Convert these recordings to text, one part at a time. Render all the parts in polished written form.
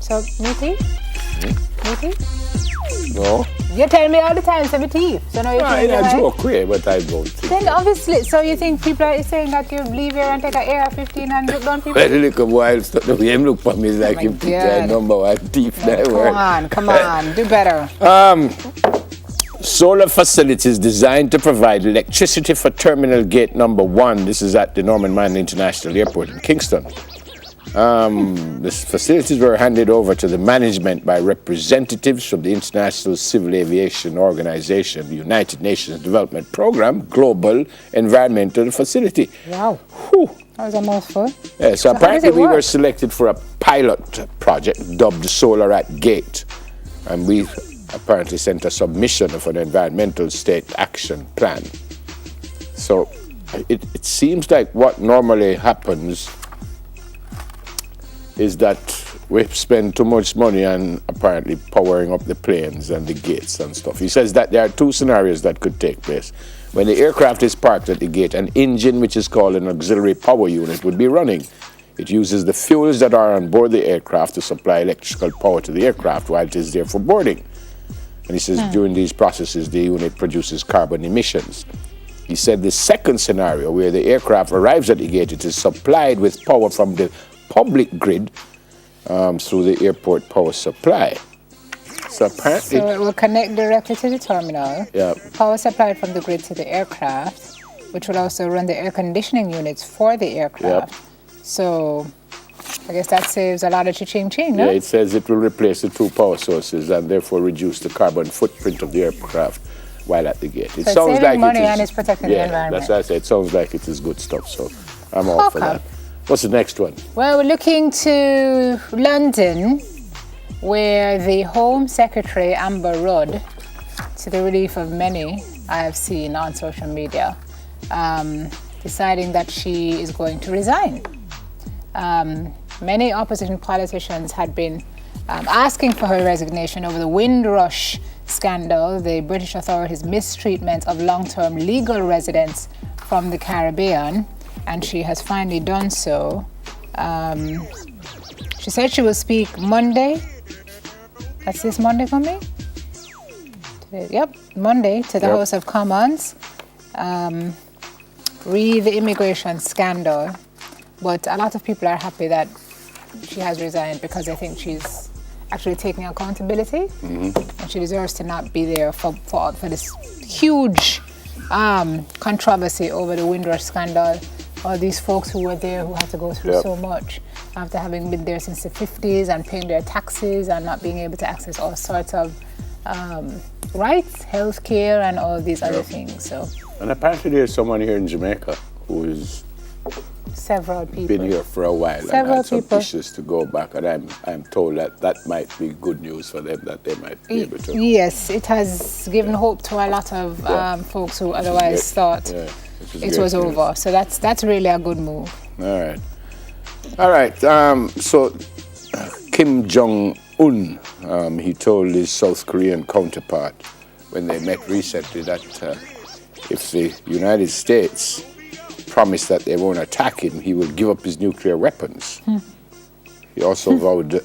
So, me teeth? Me teeth? No. You tell me all the time, so me teeth. So now you No, think in a joke way, but I don't think. Then obviously, so you think people are saying that you leave here and take an AR-15 and look down people? Well, look a while, the way him look for me is like my him think God. I number one thief. Come on, do better. Solar facilities designed to provide electricity for Terminal Gate Number 1. This is at the Norman Manley International Airport in Kingston. The facilities were handed over to the management by representatives from the International Civil Aviation Organization, the United Nations Development Program, Global Environmental Facility. Wow. Whew. That was a mouthful. Yeah, so how does apparently it we were work? selected for a pilot project dubbed Solar at Gate. And we apparently sent a submission of an environmental state action plan. So it seems like what normally happens is that we spend too much money on apparently powering up the planes and the gates and stuff. He says that there are two scenarios that could take place. When the aircraft is parked at the gate, an engine, which is called an auxiliary power unit, would be running. It uses the fuels that are on board the aircraft to supply electrical power to the aircraft while it is there for boarding. And he says during these processes, the unit produces carbon emissions. He said the second scenario, where the aircraft arrives at the gate, it is supplied with power from the public grid through the airport power supply. So apparently, So it will connect directly to the terminal. yeah, Power supplied from the grid to the aircraft, which will also run the air conditioning units for the aircraft. So I guess that saves a lot of cha-ching, no? yeah, it says it will replace the two power sources and therefore reduce the carbon footprint of the aircraft while at the gate. It So it's sounds saving like money it is, and it's protecting the environment. That's what I said. It sounds like it is good stuff. So I'm all for Okay. that. What's the next one? Well, we're looking to London, where the Home Secretary, Amber Rudd, to the relief of many I have seen on social media, deciding that she is going to resign. Many opposition politicians had been asking for her resignation over the Windrush scandal, the British authorities' mistreatment of long-term legal residents from the Caribbean, and she has finally done so. She said she will speak Monday. That's this Monday coming? Today, yep, Monday to the Yep. House of Commons. Re the immigration scandal. But a lot of people are happy that she has resigned because they think she's actually taking accountability, and she deserves to not be there for this huge controversy over the Windrush scandal. All these folks who were there who had to go through Yep. so much after having been there since the 50s and paying their taxes and not being able to access all sorts of rights, health care, and all these other things. So And apparently there's someone here in Jamaica who has several people. been here for a while and Several had some people. issues to go back. And I'm told that might be good news for them, that they might be able to. Yes, it has given hope to a lot of folks who otherwise great. thought Yeah, it great was news. over. So that's really a good move. All right. So Kim Jong-un, he told his South Korean counterpart when they met recently that if the United States promised that they won't attack him, he will give up his nuclear weapons. He also vowed Are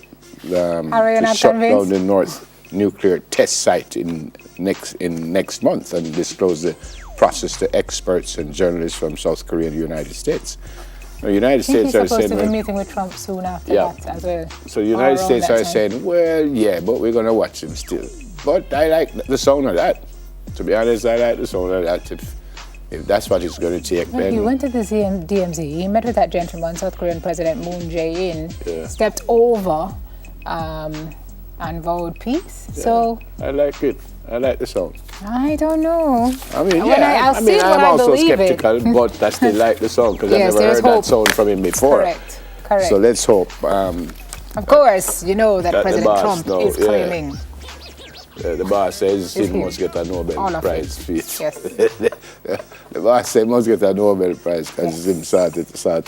you to not shut down convinced? the North nuclear test site in next month and disclose the process to experts and journalists from South Korea and the United States. The United I think States he's are supposed saying, to be well, meeting with Trump soon after Yeah. that as well. so the United Or around States that are time. saying, well, yeah, but we're going to watch him still. But I like the sound of that. To be honest, I like the sound of that. If that's what it's going to take, No, then he went to the DMZ. He met with that gentleman, South Korean President Moon Jae-in, Yeah. stepped over and vowed peace. So I like it. I like the sound. I don't know. I mean, When yeah, I'll see it when I'm I also believe it. skeptical, but I still like the song because Yes, I've never there's heard hope. that sound from him before. Correct. Correct. So let's hope Of course, you know that that the President boss Trump know, is yeah. claiming. The boss says he Is he? must get a Nobel All of Prize it. for it. Yes. The boss said he must get a Nobel Prize because he's him sort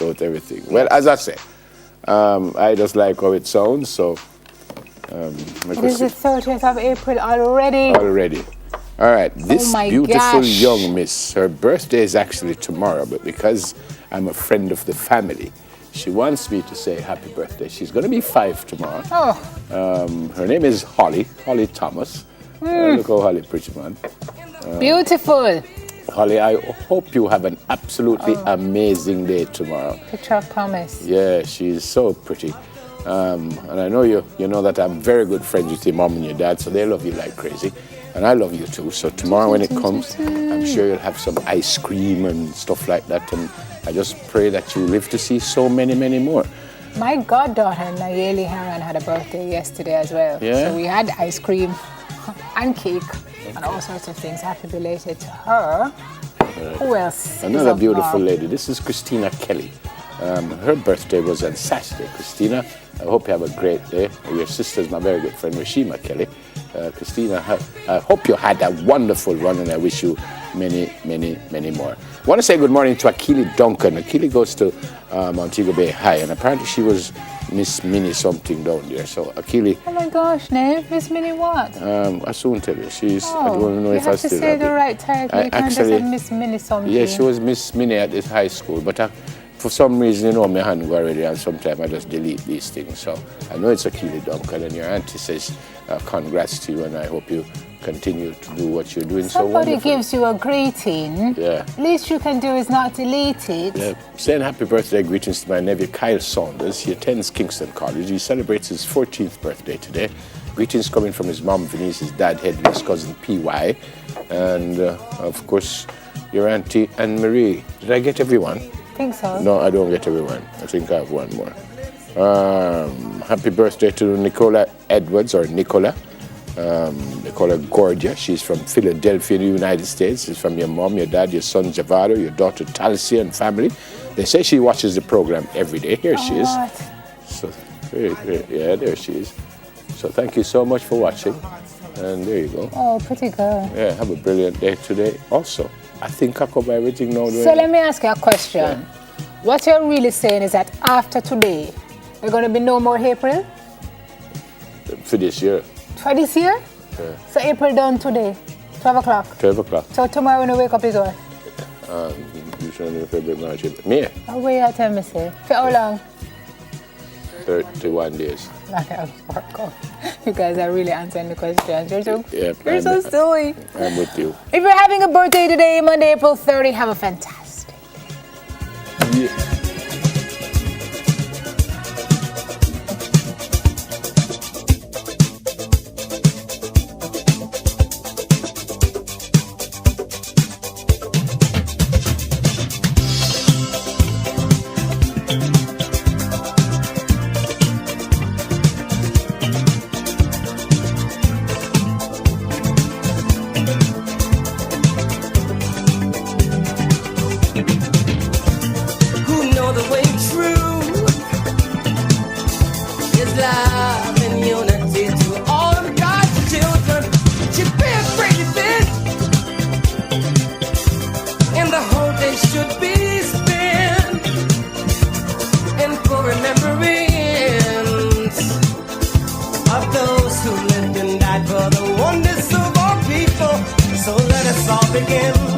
out everything. Well, as I say, I just like how it sounds, so It is the 30th of April already. already. All right, this my beautiful gosh. young miss, her birthday is actually tomorrow, but because I'm a friend of the family, she wants me to say happy birthday. She's going to be 5 tomorrow. Oh, Her name is Holly Thomas. Look how Holly pretty, man. Beautiful. Holly, I hope you have an absolutely amazing day tomorrow. Picture of promise. Yeah, she's so pretty. And I know you know that I'm very good friends with your mom and your dad, so they love you like crazy. And I love you too. So tomorrow when it comes, I'm sure you'll have some ice cream and stuff like that. And I just pray that you live to see so many, many more. My goddaughter, Nayeli Haran, had a birthday yesterday as well. Yeah? So we had ice cream and cake and all sorts of things. Happy belated to her. Who else? is Another of beautiful love? lady. This is Christina Kelly. Her birthday was on Saturday. Christina, I hope you have a great day. Your sister's my very good friend, Rashima Kelly. Christina, I hope you had a wonderful run, and I wish you many, many, many more. I want to say good morning to Akili Duncan. Akili goes to Montego Bay High, and apparently she was Miss Minnie something down there. So Akili, Oh my gosh, Nave, Miss Minnie what? I soon tell you. I don't know you if have I to still say have the it. right title. You can't just Actually, say Miss Minnie something. yeah, she was Miss Minnie at this high school, but for some reason, you know, my hand go already, and sometimes I just delete these things. So I know it's Akili Duncan, and your auntie says congrats to you, and I hope you continue to do what you're doing so Somebody wonderful. gives you a greeting. Yeah. Least you can do is not delete it. Yeah, saying happy birthday greetings to my nephew Kyle Saunders. He attends Kingston College. He celebrates his 14th birthday today. Greetings coming from his mom, Venice, his dad, Hedley, his cousin, P.Y., and of course, your auntie Anne-Marie. Did I get everyone? Think so. No, I don't get everyone. I think I have one more. Happy birthday to Nicola Edwards, or Nicola. They call her Gordia. She's from Philadelphia, in the United States. She's from your mom, your dad, your son Javado, your daughter Talsia, and family. They say she watches the program every day. Here she is. What? So, yeah, there she is. So thank you so much for watching. And there you go. Oh, pretty girl. Yeah, have a brilliant day today. Also, I think I cover everything now. So let me ask you a question. What you're really saying is that after today, there's going to be no more April For this year. for this year? Yeah. So April done today, 12 o'clock. 12 o'clock. So tomorrow when you wake up is what? Usually February, March, April. May. Oh, wait, you tell me, say. For how long? 31 days. You guys are really answering the questions. You're I'm so silly. I'm with you. If you're having a birthday today, Monday, April 30, have a fantastic day. Yeah. So let us all begin.